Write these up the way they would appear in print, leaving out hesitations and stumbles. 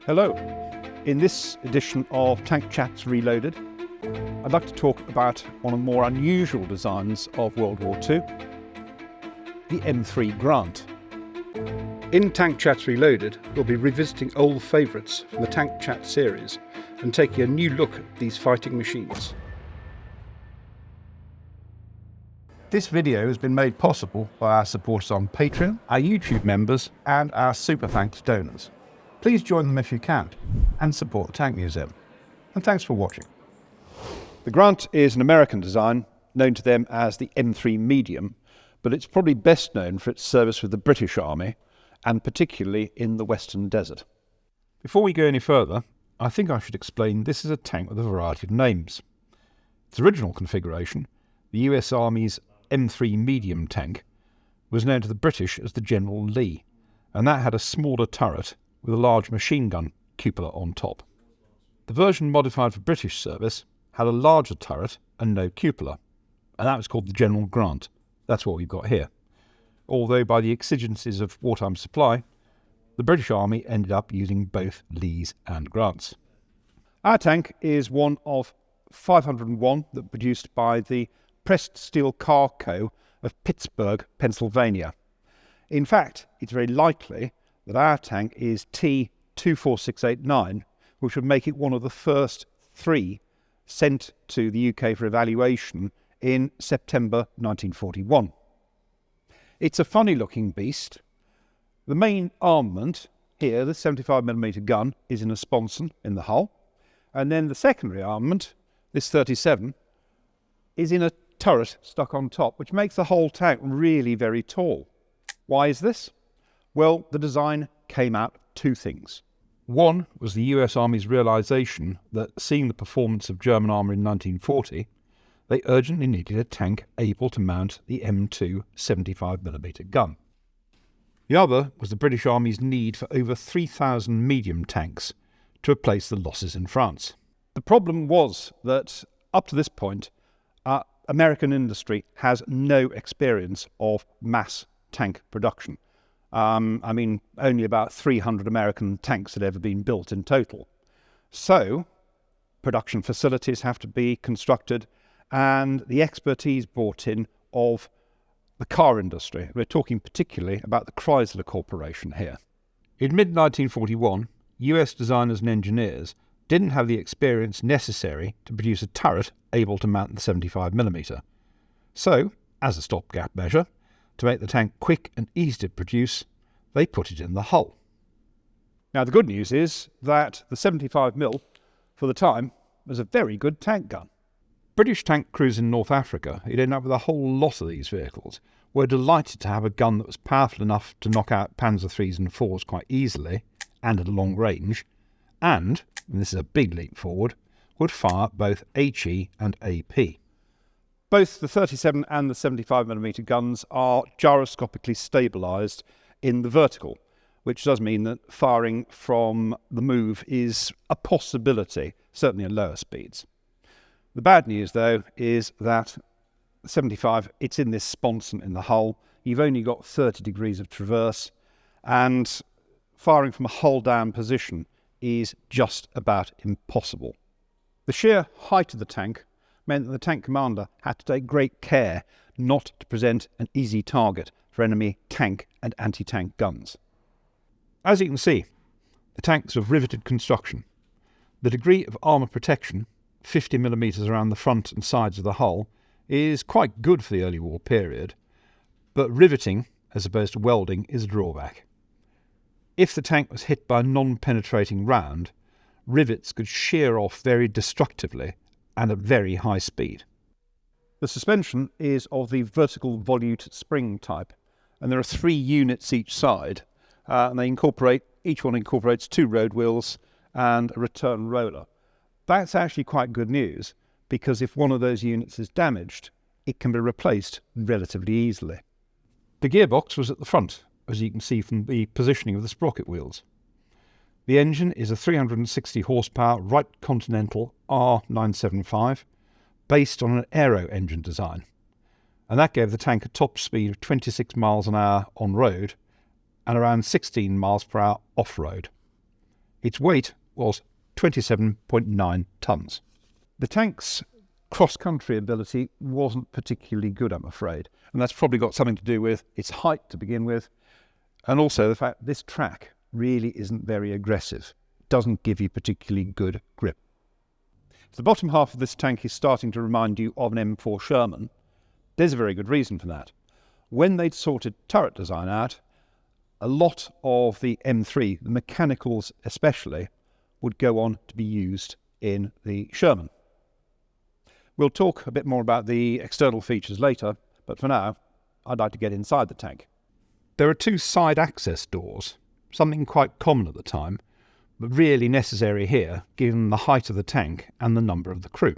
Hello. In this edition of Tank Chats Reloaded, I'd like to talk about one of the more unusual designs of World War II, the M3 Grant. In Tank Chats Reloaded, we'll be revisiting old favourites from the Tank Chat series and taking a new look at these fighting machines. This video has been made possible by our supporters on Patreon, our YouTube members and our super thanks donors. Please join them if you can and support the Tank Museum. And thanks for watching. The Grant is an American design known to them as the M3 Medium, but it's probably best known for its service with the British Army and particularly in the Western Desert. Before we go any further, I think I should explain this is a tank with a variety of names. Its original configuration, the US Army's M3 Medium tank, was known to the British as the General Lee, and that had a smaller turret with a large machine gun cupola on top. The version modified for British service had a larger turret and no cupola, and that was called the General Grant. That's what we've got here. Although by the exigencies of wartime supply, the British Army ended up using both Lees and Grants. Our tank is one of 501 that were produced by the Pressed Steel Car Co. of Pittsburgh, Pennsylvania. In fact, it's very likely that our tank is T24689, which would make it one of the first 3 sent to the UK for evaluation in September 1941. It's a funny looking beast. The main armament here, the 75mm gun, is in a sponson in the hull, and then the secondary armament, this 37, is in a turret stuck on top, which makes the whole tank really very tall. Why is this? Well, the design came out of 2 things. One was the US Army's realisation that, seeing the performance of German armour in 1940, they urgently needed a tank able to mount the M2 75mm gun. The other was the British Army's need for over 3,000 medium tanks to replace the losses in France. The problem was that, up to this point, American industry has no experience of mass tank production. Only about 300 American tanks had ever been built in total. So, production facilities have to be constructed, and the expertise brought in of the car industry. We're talking particularly about the Chrysler Corporation here. In mid-1941, US designers and engineers didn't have the experience necessary to produce a turret able to mount the 75mm. So, as a stopgap measure, to make the tank quick and easy to produce, they put it in the hull. Now the good news is that the 75mm, for the time, was a very good tank gun. British tank crews in North Africa, who'd end up with a whole lot of these vehicles, were delighted to have a gun that was powerful enough to knock out Panzer IIIs and IVs quite easily, and at a long range, and this is a big leap forward, would fire both HE and AP. Both the 37 and the 75mm guns are gyroscopically stabilised in the vertical, which does mean that firing from the move is a possibility, certainly at lower speeds. The bad news, though, is that 75, it's in this sponson in the hull. You've only got 30 degrees of traverse, and firing from a hull-down position is just about impossible. The sheer height of the tank meant that the tank commander had to take great care not to present an easy target for enemy tank and anti-tank guns. As you can see, the tank's of riveted construction. The degree of armour protection, 50mm around the front and sides of the hull, is quite good for the early war period, but riveting, as opposed to welding, is a drawback. If the tank was hit by a non-penetrating round, rivets could shear off very destructively and at very high speed. The suspension is of the vertical volute spring type, and there are 3 units each side, and each one incorporates 2 road wheels and a return roller. That's actually quite good news, because if one of those units is damaged, it can be replaced relatively easily. The gearbox was at the front, as you can see from the positioning of the sprocket wheels. The engine is a 360 horsepower Wright Continental R975, based on an aero engine design, and that gave the tank a top speed of 26 miles an hour on road and around 16 miles per hour off-road. Its weight was 27.9 tonnes. The tank's cross-country ability wasn't particularly good, I'm afraid, and that's probably got something to do with its height to begin with, and also the fact this track really isn't very aggressive. It doesn't give you particularly good grip. The bottom half of this tank is starting to remind you of an M4 Sherman. There's a very good reason for that. When they'd sorted turret design out, a lot of the M3, the mechanicals especially, would go on to be used in the Sherman. We'll talk a bit more about the external features later, but for now, I'd like to get inside the tank. There are two side access doors, something quite common at the time, but really necessary here given the height of the tank and the number of the crew.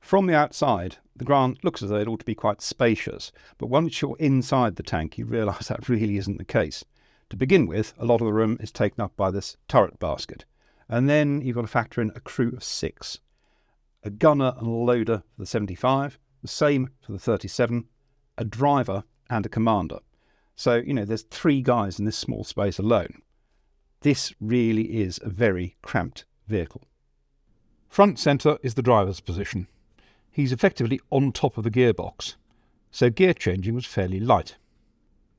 From the outside, the ground looks as though it ought to be quite spacious, but once you're inside the tank, you realise that really isn't the case. To begin with, a lot of the room is taken up by this turret basket, and then you've got to factor in a crew of 6. A gunner and a loader for the 75, the same for the 37, a driver and a commander. So, there's 3 guys in this small space alone. This really is a very cramped vehicle. Front centre is the driver's position. He's effectively on top of the gearbox, so gear changing was fairly light.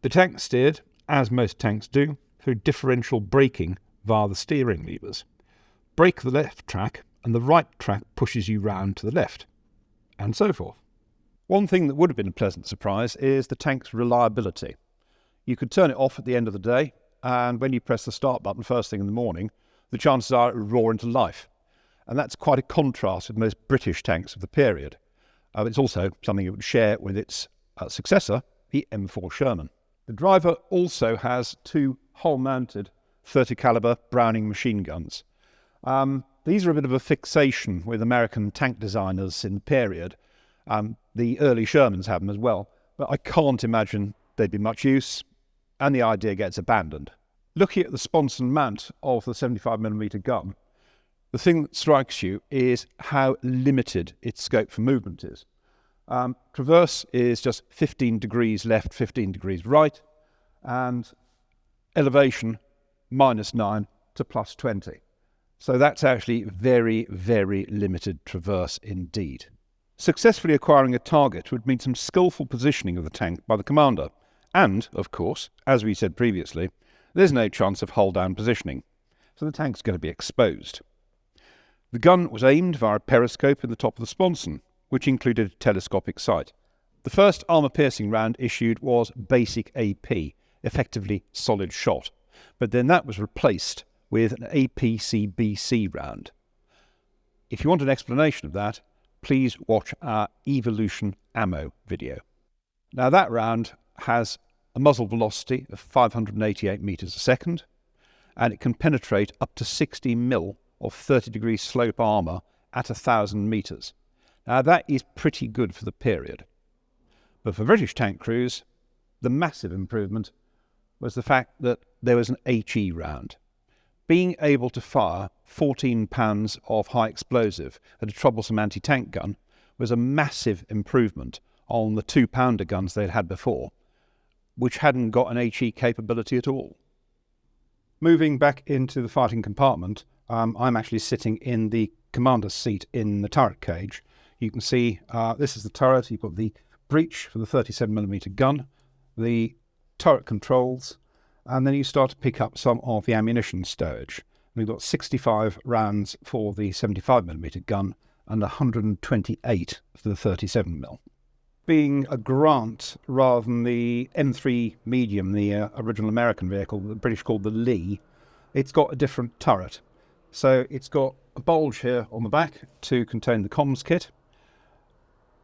The tank steered, as most tanks do, through differential braking via the steering levers. Brake the left track and the right track pushes you round to the left, and so forth. One thing that would have been a pleasant surprise is the tank's reliability. You could turn it off at the end of the day, and when you press the start button first thing in the morning, the chances are it will roar into life. And that's quite a contrast with most British tanks of the period. It's also something it would share with its successor, the M4 Sherman. The driver also has 2 hull-mounted 30 caliber Browning machine guns. These are a bit of a fixation with American tank designers in the period. The early Shermans have them as well, but I can't imagine they'd be much use, and the idea gets abandoned. Looking at the sponson mount of the 75mm gun, the thing that strikes you is how limited its scope for movement is. Traverse is just 15 degrees left, 15 degrees right, and elevation -9 to +20. So that's actually very, very limited traverse indeed. Successfully acquiring a target would mean some skillful positioning of the tank by the commander. And, of course, as we said previously, there's no chance of hull-down positioning, so the tank's going to be exposed. The gun was aimed via a periscope in the top of the sponson, which included a telescopic sight. The first armour-piercing round issued was basic AP, effectively solid shot, but then that was replaced with an APC-BC round. If you want an explanation of that, please watch our Evolution Ammo video. Now that round has a muzzle velocity of 588 metres a second, and it can penetrate up to 60 mil of 30-degree slope armour at 1,000 metres. Now that is pretty good for the period. But for British tank crews, the massive improvement was the fact that there was an HE round. Being able to fire 14 pounds of high explosive at a troublesome anti-tank gun was a massive improvement on the 2-pounder guns they'd had before, which hadn't got an HE capability at all. Moving back into the fighting compartment, I'm actually sitting in the commander's seat in the turret cage. You can see this is the turret. You've got the breech for the 37mm gun, the turret controls, and then you start to pick up some of the ammunition stowage. We've got 65 rounds for the 75mm gun and 128 for the 37mm. Being a Grant rather than the M3 medium, the original American vehicle, the British called the Lee, it's got a different turret. So it's got a bulge here on the back to contain the comms kit.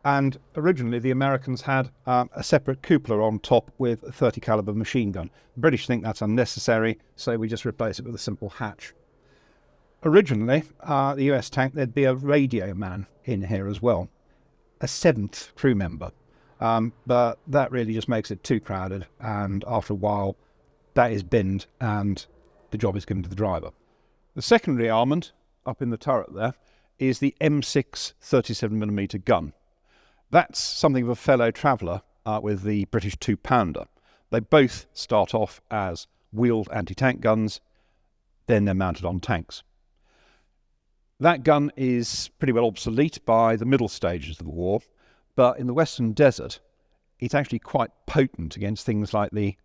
And originally the Americans had a separate cupola on top with a 30 caliber machine gun. The British think that's unnecessary, so we just replace it with a simple hatch. Originally, the US tank, there'd be a radio man in here as well, a 7th crew member. But that really just makes it too crowded, and after a while that is binned and the job is given to the driver. The secondary armament up in the turret there is the M6 37mm gun. That's something of a fellow traveller with the British 2-pounder. They both start off as wheeled anti-tank guns. then they're mounted on tanks. That gun is pretty well obsolete by the middle stages of the war, but in the Western Desert, it's actually quite potent against things like the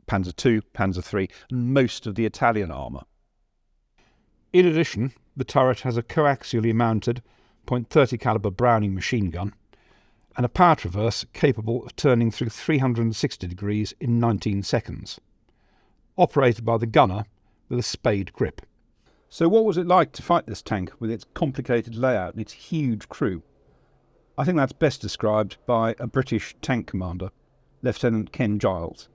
Panzer II, Panzer III, and most of the Italian armour. In addition, the turret has a coaxially mounted .30 caliber Browning machine gun and a power traverse capable of turning through 360 degrees in 19 seconds, operated by the gunner with a spade grip. So what was it like to fight this tank with its complicated layout and its huge crew? I think that's best described by a British tank commander, Lieutenant Ken Giles.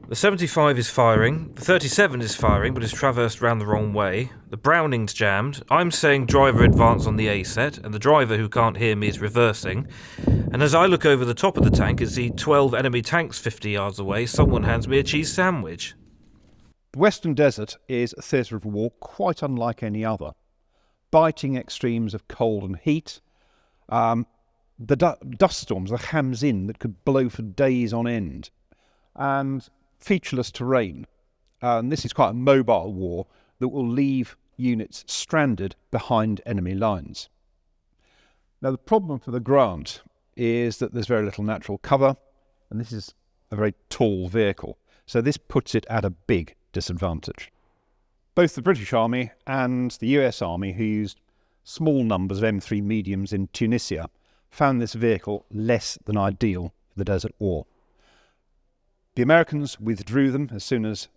The 75 is firing, the 37 is firing but is traversed round the wrong way, the Browning's jammed, I'm saying driver advance on the A set, and the driver who can't hear me is reversing, and as I look over the top of the tank and see 12 enemy tanks 50 yards away, someone hands me a cheese sandwich. The Western Desert is a theatre of war quite unlike any other. Biting extremes of cold and heat, the dust storms, the hams in that could blow for days on end, and featureless terrain. And this is quite a mobile war that will leave units stranded behind enemy lines. Now, the problem for the Grant is that there's very little natural cover, and this is a very tall vehicle, so this puts it at a big disadvantage. Both the British Army and the US Army, who used small numbers of M3 mediums in Tunisia, found this vehicle less than ideal for the Desert War. The Americans withdrew them as soon as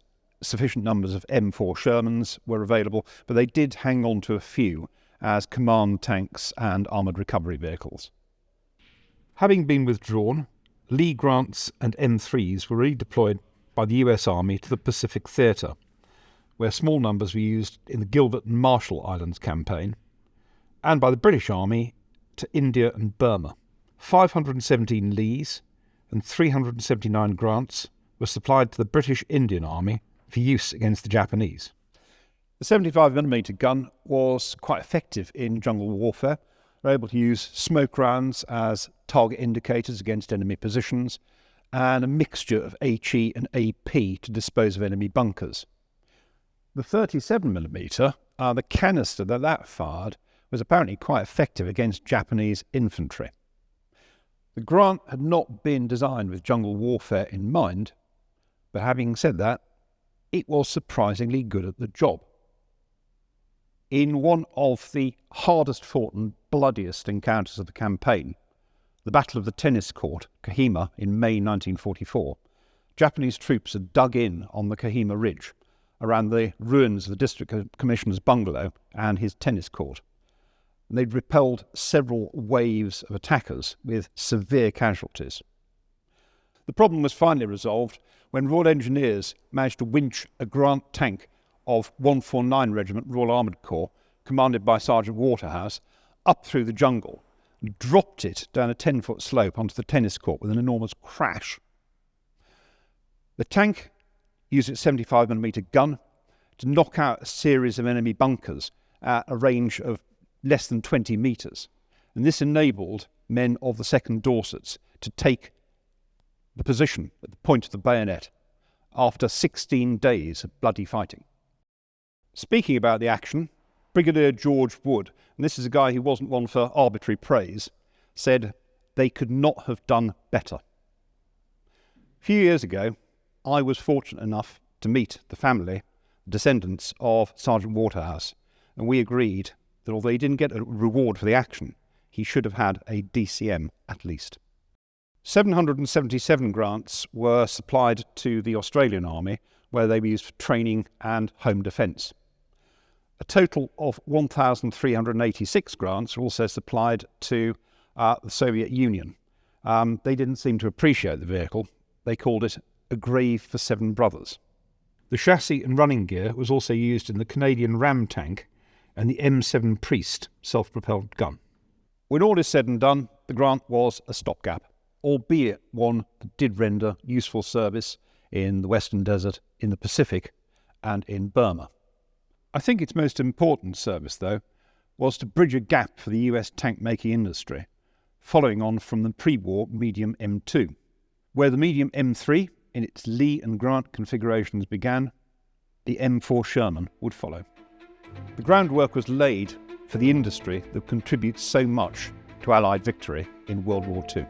sufficient numbers of M4 Shermans were available, but they did hang on to a few as command tanks and armoured recovery vehicles. Having been withdrawn, Lee Grants and M3s were redeployed by the US Army to the Pacific Theatre, where small numbers were used in the Gilbert and Marshall Islands campaign, and by the British Army to India and Burma. 517 Lees and 379 Grants were supplied to the British Indian Army for use against the Japanese. The 75mm gun was quite effective in jungle warfare. They were able to use smoke rounds as target indicators against enemy positions, and a mixture of HE and AP to dispose of enemy bunkers. The 37mm, the canister that fired, was apparently quite effective against Japanese infantry. The Grant had not been designed with jungle warfare in mind, but having said that, it was surprisingly good at the job. In one of the hardest fought and bloodiest encounters of the campaign, the Battle of the Tennis Court, Kohima, in May 1944, Japanese troops had dug in on the Kohima Ridge around the ruins of the District Commissioner's bungalow and his tennis court. And they'd repelled several waves of attackers with severe casualties. The problem was finally resolved when Royal Engineers managed to winch a Grant tank of 149 Regiment Royal Armoured Corps, commanded by Sergeant Waterhouse, up through the jungle and dropped it down a 10-foot slope onto the tennis court with an enormous crash. The tank used its 75mm gun to knock out a series of enemy bunkers at a range of less than 20 metres, and this enabled men of the 2nd Dorsets to take the position at the point of the bayonet after 16 days of bloody fighting. Speaking about the action, Brigadier George Wood, and this is a guy who wasn't one for arbitrary praise, said they could not have done better. A few years ago, I was fortunate enough to meet the family, descendants of Sergeant Waterhouse, and we agreed that although he didn't get a reward for the action, he should have had a DCM at least. 777 Grants were supplied to the Australian Army, where they were used for training and home defence. A total of 1,386 Grants were also supplied to the Soviet Union. They didn't seem to appreciate the vehicle. They called it a grave for 7 brothers. The chassis and running gear was also used in the Canadian Ram tank and the M7 Priest self-propelled gun. When all is said and done, the Grant was a stopgap, albeit one that did render useful service in the Western Desert, in the Pacific, and in Burma. I think its most important service, though, was to bridge a gap for the US tank-making industry, following on from the pre-war medium M2, where the medium M3, in its Lee and Grant configurations, began. the M4 Sherman would follow. The groundwork was laid for the industry that contributes so much to Allied victory in World War II.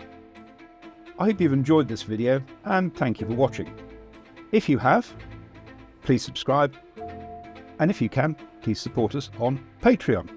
I hope you've enjoyed this video and thank you for watching. If you have, please subscribe, and if you can, please support us on Patreon.